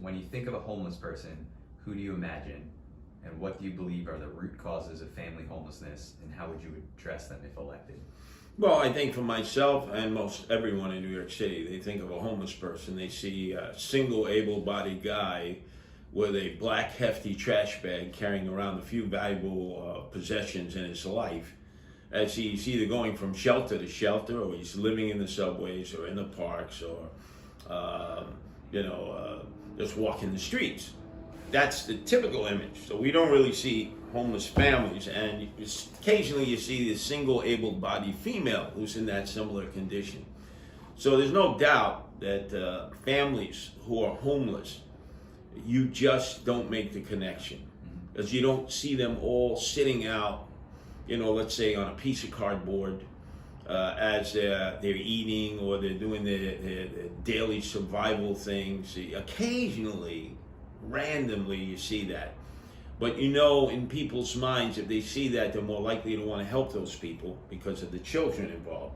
when you think of a homeless person, who do you imagine? And what do you believe are the root causes of family homelessness, and how would you address them if elected? Well, I think for myself and most everyone in New York City, they think of a homeless person, they see a single able-bodied guy with a black hefty trash bag carrying around the few valuable possessions in his life, as he's either going from shelter to shelter, or he's living in the subways or in the parks, or just walking the streets. That's the typical image. So we don't really see homeless families, and occasionally you see this single able-bodied female who's in that similar condition. So there's no doubt that families who are homeless, you just don't make the connection, because you don't see them all sitting out, let's say on a piece of cardboard as they're eating, or they're doing their daily survival things. Occasionally, randomly, you see that. But in people's minds, if they see that, they're more likely to want to help those people because of the children involved.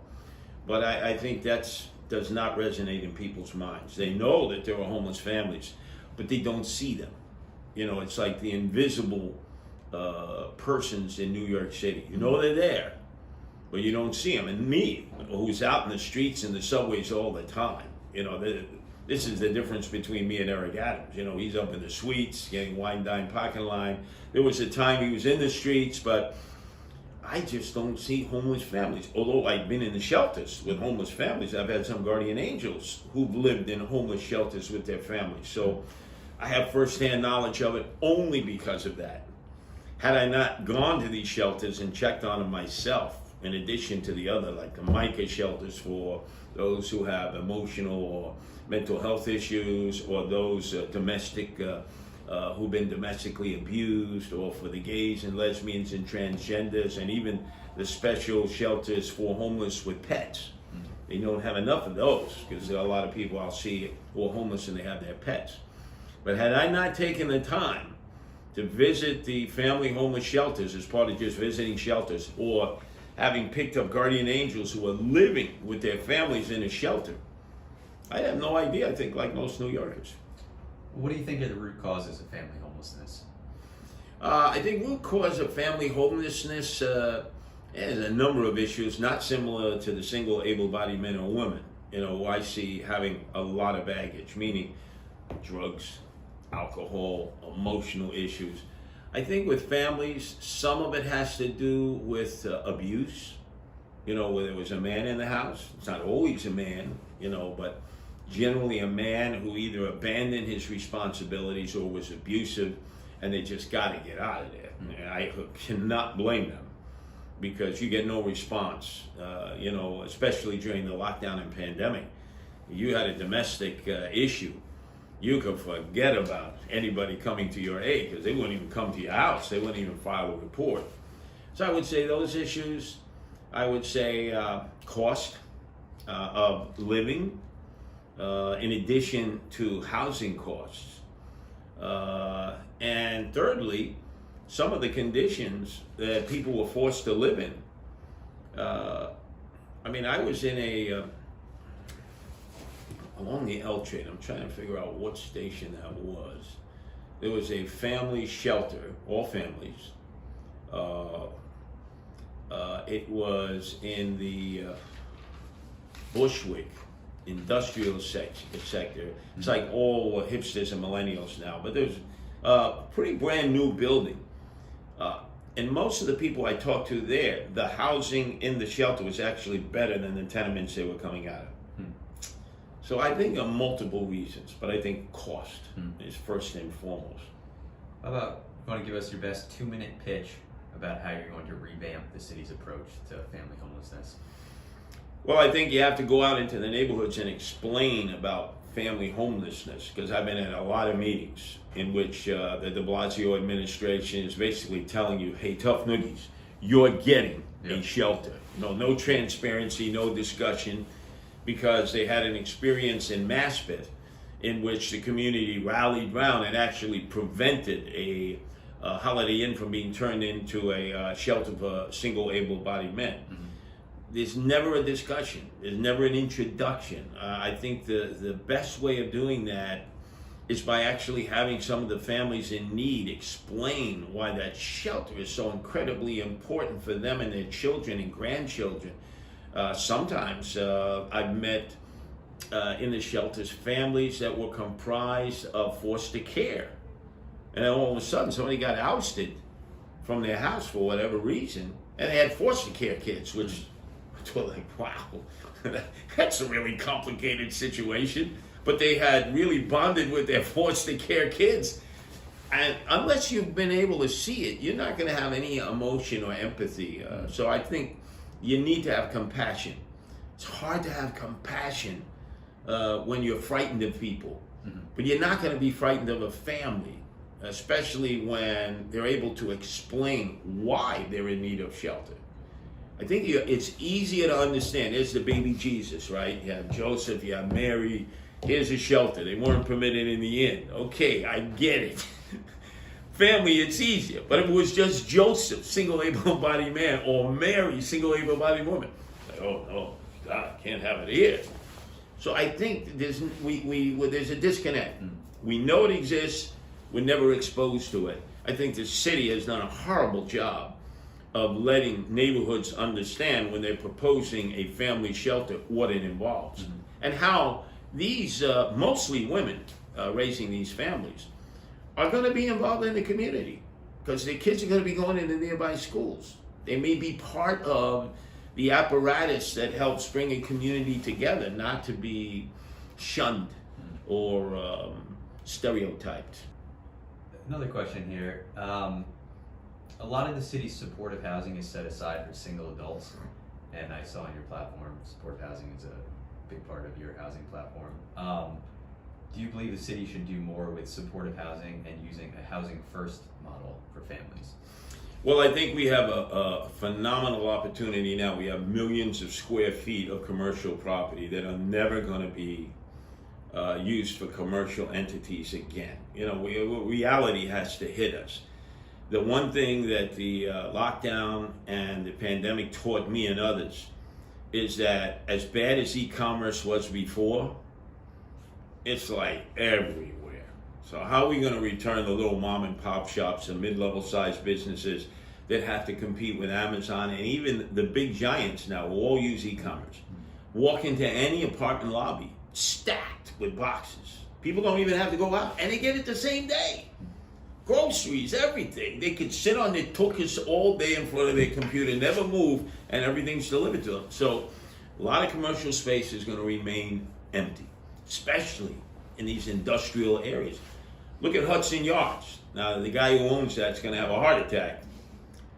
But I think that does not resonate in people's minds. They know that there are homeless families, but they don't see them. It's like the invisible persons in New York City. They're there, but you don't see them. And me, who's out in the streets and the subways all the time, this is the difference between me and Eric Adams. He's up in the suites, getting wine dine pocket line. There was a time he was in the streets, but I just don't see homeless families. Although I've been in the shelters with homeless families, I've had some guardian angels who've lived in homeless shelters with their families. So I have firsthand knowledge of it only because of that. Had I not gone to these shelters and checked on them myself, in addition to the other, like the MICA shelters for those who have emotional or mental health issues, or those who've been domestically abused, or for the gays and lesbians and transgenders, and even the special shelters for homeless with pets. They don't have enough of those, because there are a lot of people I'll see who are homeless and they have their pets. But had I not taken the time to visit the family homeless shelters as part of just visiting shelters, or having picked up guardian angels who are living with their families in a shelter, I have no idea, I think, like most New Yorkers. What do you think are the root causes of family homelessness? I think root cause of family homelessness is a number of issues, not similar to the single able-bodied men or women. Who I see having a lot of baggage, meaning drugs, alcohol, emotional issues. I think with families, some of it has to do with abuse, where there was a man in the house. It's not always a man, but generally a man who either abandoned his responsibilities or was abusive, and they just got to get out of there. And I cannot blame them, because you get no response, especially during the lockdown and pandemic. You had a domestic issue, you could forget about anybody coming to your aid, because they wouldn't even come to your house. They wouldn't even file a report. So I would say those issues. I would say cost of living, in addition to housing costs. And thirdly, some of the conditions that people were forced to live in. I was in along the L train. I'm trying to figure out what station that was. There was a family shelter, all families. It was in the Bushwick industrial sector. It's like all hipsters and millennials now, but there's a pretty brand new building. And most of the people I talked to there, the housing in the shelter was actually better than the tenements they were coming out of. So I think of multiple reasons, but I think cost is first and foremost. How about, you want to give us your best 2-minute pitch about how you're going to revamp the city's approach to family homelessness? Well, I think you have to go out into the neighborhoods and explain about family homelessness, because I've been at a lot of meetings in which the de Blasio administration is basically telling you, hey, tough noogies, you're getting a shelter. No transparency, no discussion, because they had an experience in Maspeth in which the community rallied round and actually prevented a Holiday Inn from being turned into a shelter for single able-bodied men. There's never a discussion. There's never an introduction. I think the best way of doing that is by actually having some of the families in need explain why that shelter is so incredibly important for them and their children and grandchildren. Sometimes I've met in the shelters families that were comprised of foster care. And then all of a sudden somebody got ousted from their house for whatever reason, and they had foster care kids, which were like, wow, that's a really complicated situation. But they had really bonded with their foster care kids. And unless you've been able to see it, you're not going to have any emotion or empathy. So I think you need to have compassion. It's hard to have compassion when you're frightened of people. But you're not going to be frightened of a family, especially when they're able to explain why they're in need of shelter. I think it's easier to understand. There's the baby Jesus, right? You have Joseph, you have Mary. Here's a shelter. They weren't permitted in the inn. Okay, I get it. Family, it's easier. But if it was just Joseph, single able-bodied man, or Mary, single able-bodied woman, like, oh no, God, can't have it here. So I think there's a disconnect. We know it exists. We're never exposed to it. I think the city has done a horrible job of letting neighborhoods understand when they're proposing a family shelter what it involves, and how these mostly women raising these families are going to be involved in the community because their kids are going to be going into nearby schools. They may be part of the apparatus that helps bring a community together, not to be shunned or stereotyped. Another question here. A lot of the city's supportive housing is set aside for single adults, and I saw on your platform, supportive housing is a big part of your housing platform. Do you believe the city should do more with supportive housing and using a housing first model for families? Well, I think we have a phenomenal opportunity now. We have millions of square feet of commercial property that are never going to be used for commercial entities again. You know, reality has to hit us. The one thing that the lockdown and the pandemic taught me and others is that as bad as e-commerce was before, it's like everywhere. So how are we going to return the little mom and pop shops and mid-level sized businesses that have to compete with Amazon, and even the big giants now will all use e-commerce? Walk into any apartment lobby, stacked with boxes. People don't even have to go out, and they get it the same day. Groceries, everything. They could sit on their tuchus all day in front of their computer, never move, and everything's delivered to them. So a lot of commercial space is going to remain empty, especially in these industrial areas. Look at Hudson Yards. Now, the guy who owns that's going to have a heart attack.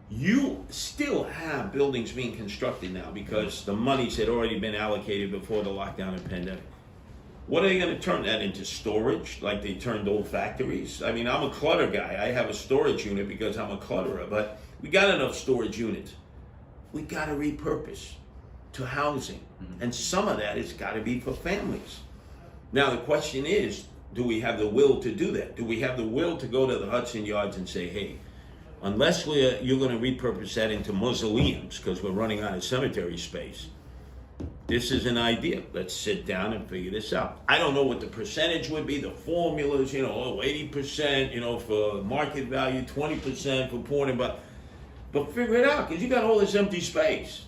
You still have buildings being constructed now because the monies had already been allocated before the lockdown and pandemic. What are they going to turn that into? Storage, like they turned old factories? I mean, I'm a clutter guy. I have a storage unit because I'm a clutterer, but we got enough storage units. We got to repurpose to housing, and some of that has got to be for families. Now, the question is, do we have the will to do that? Do we have the will to go to the Hudson Yards and say, hey, unless you're going to repurpose that into mausoleums because we're running out of cemetery space, this is an idea. Let's sit down and figure this out. I don't know what the percentage would be, the formulas, 80%, for market value, 20% for porn, but figure it out because you got all this empty space.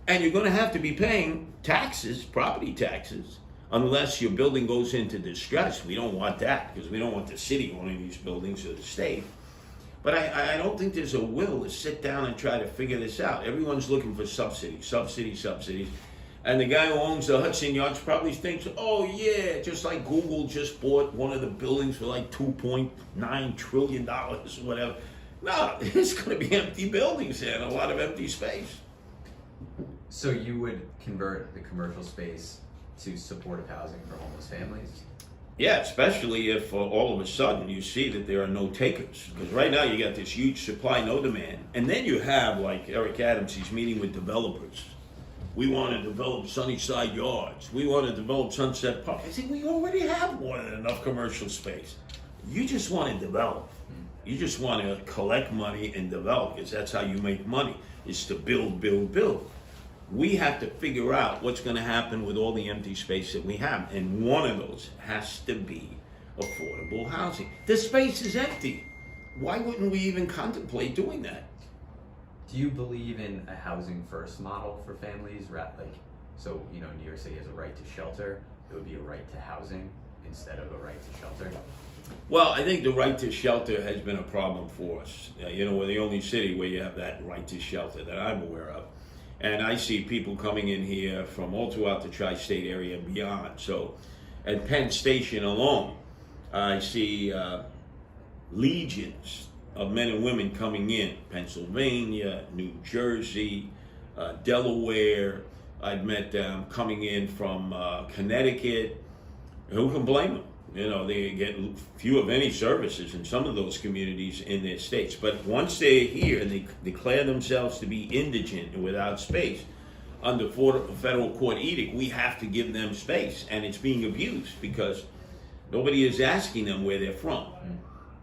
And you're going to have to be paying taxes, property taxes, unless your building goes into distress. We don't want that because we don't want the city owning these buildings or the state. But I don't think there's a will to sit down and try to figure this out. Everyone's looking for subsidies. And the guy who owns the Hudson Yards probably thinks, oh yeah, just like Google just bought one of the buildings for like $2.9 trillion or whatever. No, there's going to be empty buildings there and a lot of empty space. So you would convert the commercial space to supportive housing for homeless families? Yeah, especially if all of a sudden you see that there are no takers. Because right now you got this huge supply, no demand. And then you have, like Eric Adams, he's meeting with developers. We want to develop Sunnyside Yards. We want to develop Sunset Park. I think we already have more than enough commercial space. You just want to develop. You just want to collect money and develop, because that's how you make money, is to build. We have to figure out what's going to happen with all the empty space that we have. And one of those has to be affordable housing. The space is empty. Why wouldn't we even contemplate doing that? Do you believe in a housing first model for families? Like, so, you know, New York City has a right to shelter. It would be a right to housing instead of a right to shelter. Well, I think the right to shelter has been a problem for us. You know, we're the only city where you have that right to shelter that I'm aware of. And I see people coming in here from all throughout the tri-state area and beyond. So at Penn Station alone, I see legions of men and women coming in. Pennsylvania, New Jersey, Delaware. I've met them coming in from Connecticut. Who can blame them? You know, they get few of any services in some of those communities in their states. But once they're here and they declare themselves to be indigent and without space, under federal court edict, we have to give them space. And it's being abused because nobody is asking them where they're from.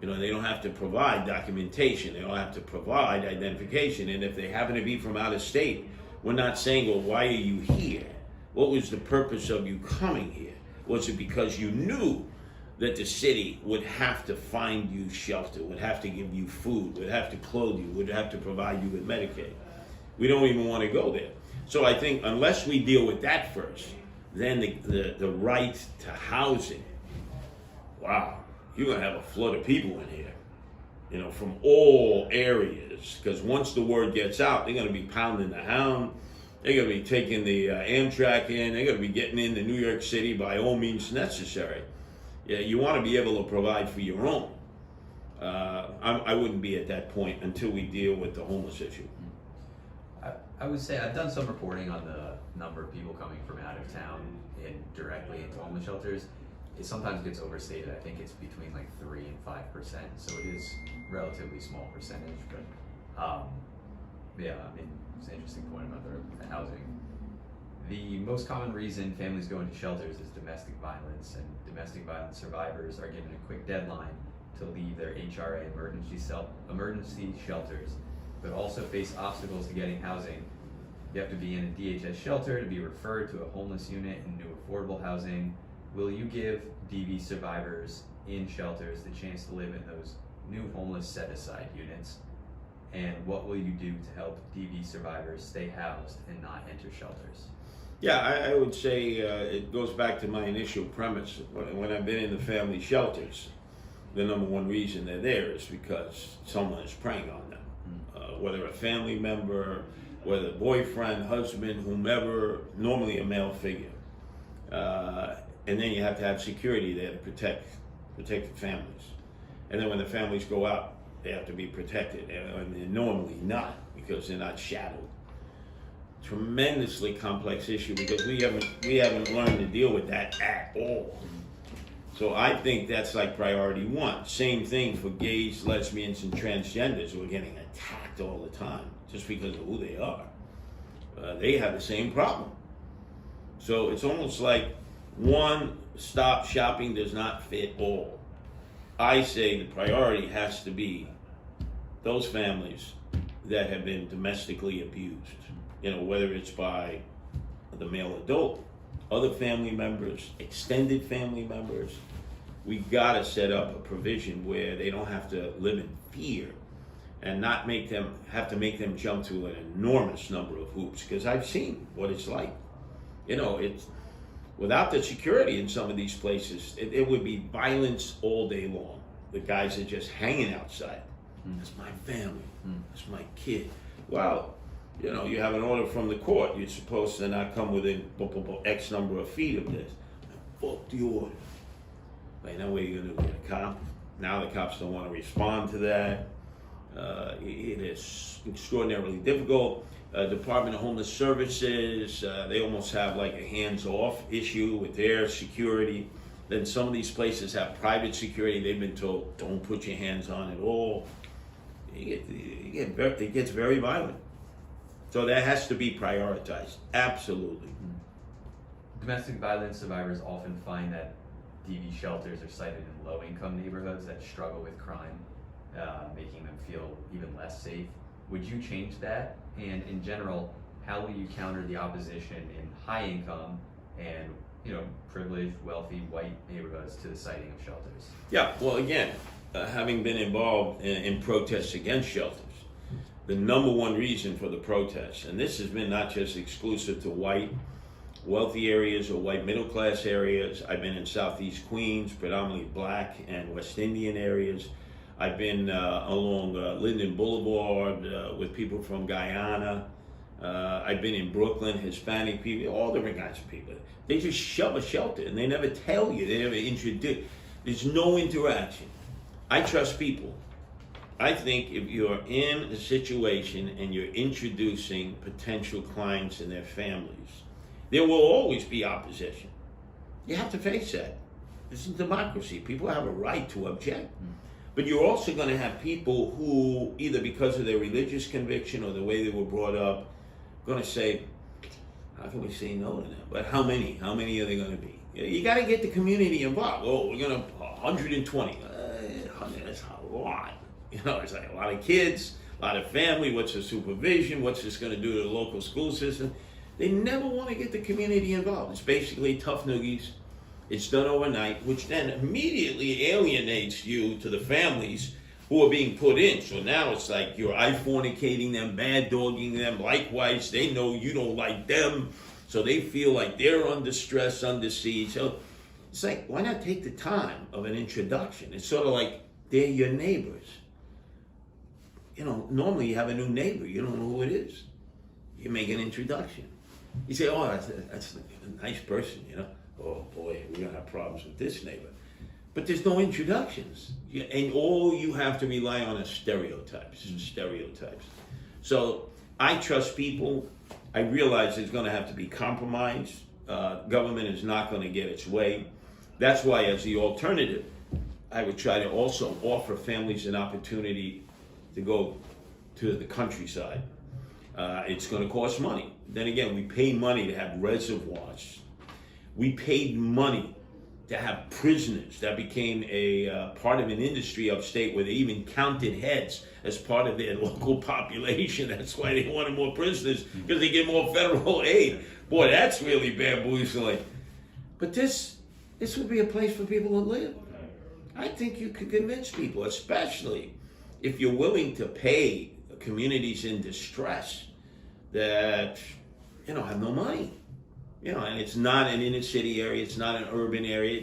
You know, they don't have to provide documentation. They don't have to provide identification. And if they happen to be from out of state, we're not saying, well, why are you here? What was the purpose of you coming here? Was it because you knew that the city would have to find you shelter, would have to give you food, would have to clothe you, would have to provide you with Medicaid? We don't even want to go there. So I think unless we deal with that first, then the right to housing, wow, you're going to have a flood of people in here, you know, from all areas. Because once the word gets out, they're going to be pounding the hound. They're going to be taking the Amtrak in. They're going to be getting into New York City by all means necessary. Yeah, you want to be able to provide for your own. I wouldn't be at that point until we deal with the homeless issue. I would say I've done some reporting on the number of people coming from out of town and directly into homeless shelters. It sometimes gets overstated. I think it's between like 3 and 5%, so it is relatively small percentage. But yeah, I mean, it's an interesting point about the housing. The most common reason families go into shelters is domestic violence, and domestic violence survivors are given a quick deadline to leave their HRA emergency shelters, but also face obstacles to getting housing. You have to be in a DHS shelter to be referred to a homeless unit in new affordable housing. Will you give DV survivors in shelters the chance to live in those new homeless set-aside units? And what will you do to help DV survivors stay housed and not enter shelters? Yeah, I would say it goes back to my initial premise. When I've been in the family shelters, the number one reason they're there is because someone is preying on them. Whether a family member, whether boyfriend, husband, whomever, normally a male figure. And then you have to have security there to protect the families. And then when the families go out, they have to be protected. And they're normally not, because they're not shadowed. Tremendously complex issue, because we haven't learned to deal with that at all. So I think that's like priority one. Same thing for gays, lesbians, and transgenders who are getting attacked all the time just because of who they are. They have the same problem. So it's almost like one-stop shopping does not fit all. I say the priority has to be those families that have been domestically abused. You know, whether it's by the male adult, other family members, extended family members. We gotta set up a provision where they don't have to live in fear and not have to make them jump to an enormous number of hoops, because I've seen what it's like. You know, it's without the security in some of these places, it would be violence all day long. The guys are just hanging outside. That's my family. That's my kid. Well, you know, you have an order from the court. You're supposed to not come within X number of feet of this. Fuck the order. Like, now what are you going to do? Get a cop? Now the cops don't want to respond to that. It is extraordinarily difficult. Department of Homeless Services, they almost have like a hands-off issue with their security. Then some of these places have private security. They've been told, don't put your hands on it all. It gets very violent. So that has to be prioritized, absolutely. Domestic violence survivors often find that DV shelters are sited in low-income neighborhoods that struggle with crime, making them feel even less safe. Would you change that? And in general, how will you counter the opposition in high-income and privileged, wealthy, white neighborhoods to the siting of shelters? Yeah, well, again, having been involved in protests against shelters, the number one reason for the protests, and this has been not just exclusive to white, wealthy areas or white middle class areas. I've been in Southeast Queens, predominantly black and West Indian areas. I've been along Linden Boulevard with people from Guyana. I've been in Brooklyn, Hispanic people, all different kinds of people. They just shove a shelter and they never tell you, they never introduce. There's no interaction. I trust people. I think if you're in a situation and you're introducing potential clients and their families, there will always be opposition. You have to face that. This is democracy. People have a right to object. But you're also going to have people who, either because of their religious conviction or the way they were brought up, going to say, how can we say no to them? But how many? How many are they going to be? You got to get the community involved. Oh, we're going to 120. That's a lot. It's like a lot of kids, a lot of family. What's the supervision? What's this going to do to the local school system? They never want to get the community involved. It's basically tough noogies. It's done overnight, which then immediately alienates you to the families who are being put in. So now it's like you're I-fornicating them, bad-dogging them. Likewise, they know you don't like them, so they feel like they're under stress, under siege. So it's like, why not take the time of an introduction? It's sort of like they're your neighbors. Normally you have a new neighbor. You don't know who it is. You make an introduction. You say, oh, that's a nice person, Oh boy, we're going to have problems with this neighbor. But there's no introductions. And all you have to rely on is stereotypes. So I trust people. I realize there's going to have to be compromise. Government is not going to get its way. That's why, as the alternative, I would try to also offer families an opportunity to go to the countryside. It's going to cost money. Then again, we pay money to have reservoirs. We paid money to have prisoners. That became a part of an industry upstate where they even counted heads as part of their local population. That's why they wanted more prisoners, because they get more federal aid. Boy, that's really bamboozling. But this would be a place for people to live. I think you could convince people, especially if you're willing to pay communities in distress that have no money. And it's not an inner city area, it's not an urban area.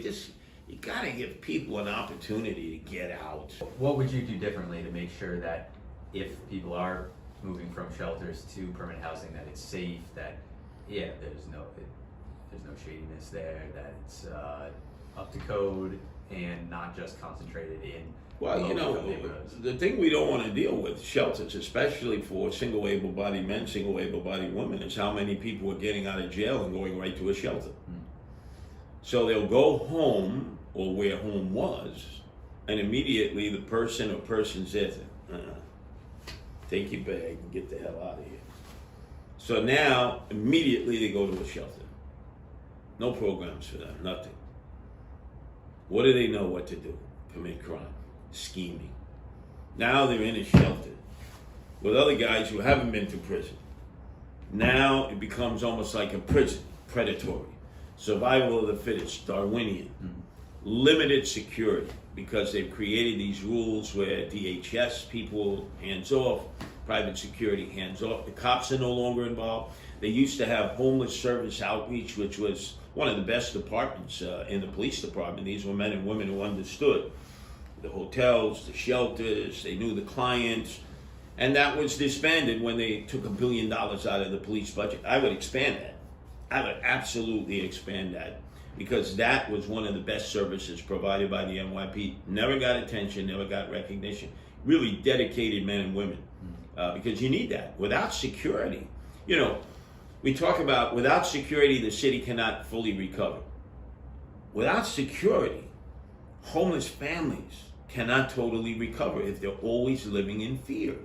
You gotta give people an opportunity to get out. What would you do differently to make sure that if people are moving from shelters to permanent housing, that it's safe, that there's no shadiness there, that it's up to code and not just concentrated in neighborhoods? The thing we don't want to deal with shelters, especially for single able-bodied men, single able-bodied women, is how many people are getting out of jail and going right to a shelter. So they'll go home, or where home was, and immediately the person or persons there say, take your bag and get the hell out of here. So now, immediately they go to a shelter. No programs for them, nothing. What do they know what to do? Commit crime, scheming. Now they're in a shelter with other guys who haven't been to prison. Now it becomes almost like a prison, predatory. Survival of the fittest, Darwinian. Limited security, because they've created these rules where DHS people hands off, private security hands off. The cops are no longer involved. They used to have homeless service outreach, which was one of the best departments in the police department. These were men and women who understood the hotels, the shelters, they knew the clients, and that was disbanded when they took $1 billion out of the police budget. I would expand that. I would absolutely expand that, because that was one of the best services provided by the NYP. Never got attention, never got recognition. Really dedicated men and women, because you need that. Without security, we talk about without security, the city cannot fully recover. Without security, homeless families cannot totally recover if they're always living in fear.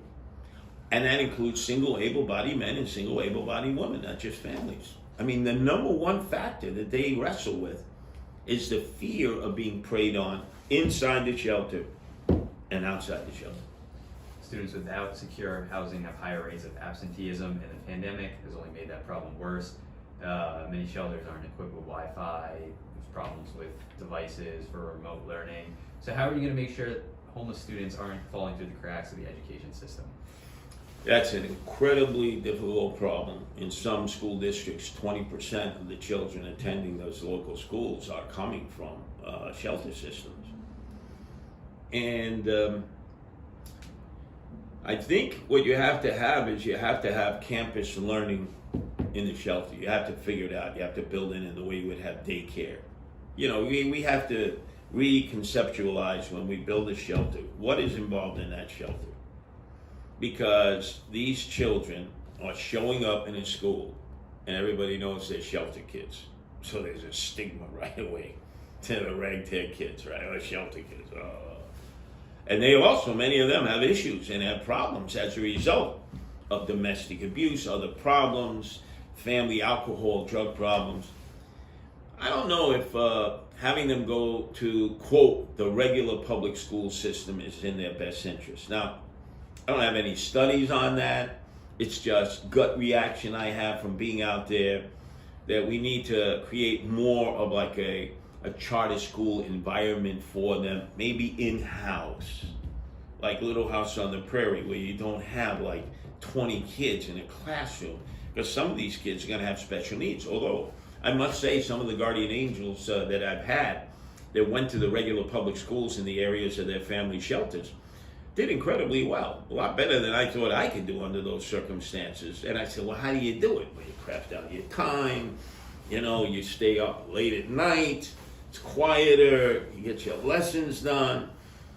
And that includes single able-bodied men and single able-bodied women, not just families. I mean, the number one factor that they wrestle with is the fear of being preyed on inside the shelter and outside the shelter. Students without secure housing have higher rates of absenteeism, and the pandemic has only made that problem worse. Many shelters aren't equipped with Wi-Fi. There's problems with devices for remote learning. So how are you going to make sure that homeless students aren't falling through the cracks of the education system? That's an incredibly difficult problem. In some school districts, 20% of the children attending those local schools are coming from shelter systems. And I think what you have to have is you have to have campus learning in the shelter. You have to figure it out. You have to build it in the way you would have daycare. You know, we have to reconceptualize when we build a shelter, what is involved in that shelter. Because these children are showing up in a school and everybody knows they're shelter kids. So there's a stigma right away to the ragtag kids, right? Or shelter kids. And they also, many of them have issues and have problems as a result of domestic abuse, other problems, family alcohol, drug problems. I don't know if having them go to, quote, the regular public school system is in their best interest. Now, I don't have any studies on that. It's just gut reaction I have from being out there that we need to create more of like a charter school environment for them, maybe in-house, like Little House on the Prairie, where you don't have like 20 kids in a classroom, because some of these kids are going to have special needs. Although I must say some of the guardian angels that I've had that went to the regular public schools in the areas of their family shelters did incredibly well, a lot better than I thought I could do under those circumstances. And I said, well, how do you do it? Well, you craft out your time, you know, you stay up late at night, it's quieter, you get your lessons done,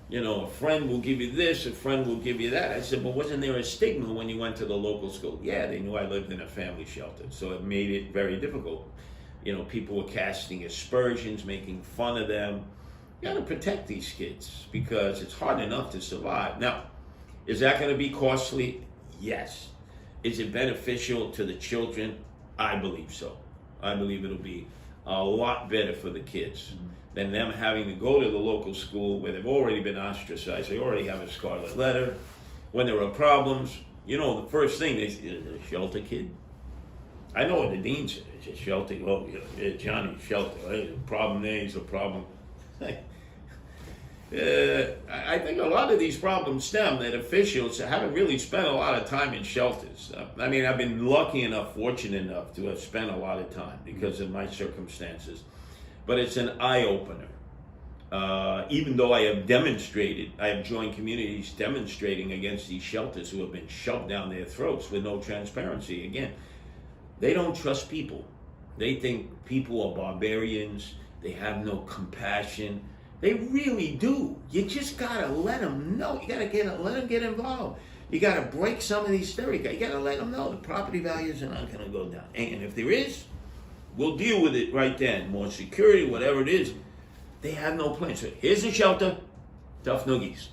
you know, a friend will give you this, a friend will give you that. I said, but wasn't there a stigma when you went to the local school? Yeah, they knew I lived in a family shelter, so it made it very difficult. You know, people were casting aspersions, making fun of them. You got to protect these kids because it's hard enough to survive. Now, is that going to be costly? Yes. Is it beneficial to the children? I believe so. I believe it'll be a lot better for the kids than them having to go to the local school where they've already been ostracized. They already have a scarlet letter. When there are problems, you know, the first thing they say is a shelter kid. I know what the dean said. It's a shelter. Oh, yeah, Johnny, shelter. There's a problem there. He's a problem. I think a lot of these problems stem that officials haven't really spent a lot of time in shelters. I mean, I've been lucky enough, fortunate enough to have spent a lot of time because of my circumstances. But it's an eye-opener. Even though I have joined communities demonstrating against these shelters who have been shoved down their throats with no transparency. Again, they don't trust people. They think people are barbarians. They have no compassion. They really do. You just gotta let them know. You gotta let them get involved. You gotta break some of these stereotypes. You gotta let them know the property values are not gonna go down. And if there is, we'll deal with it right then. More security, whatever it is. They have no plan. So here's the shelter. Tough noogies.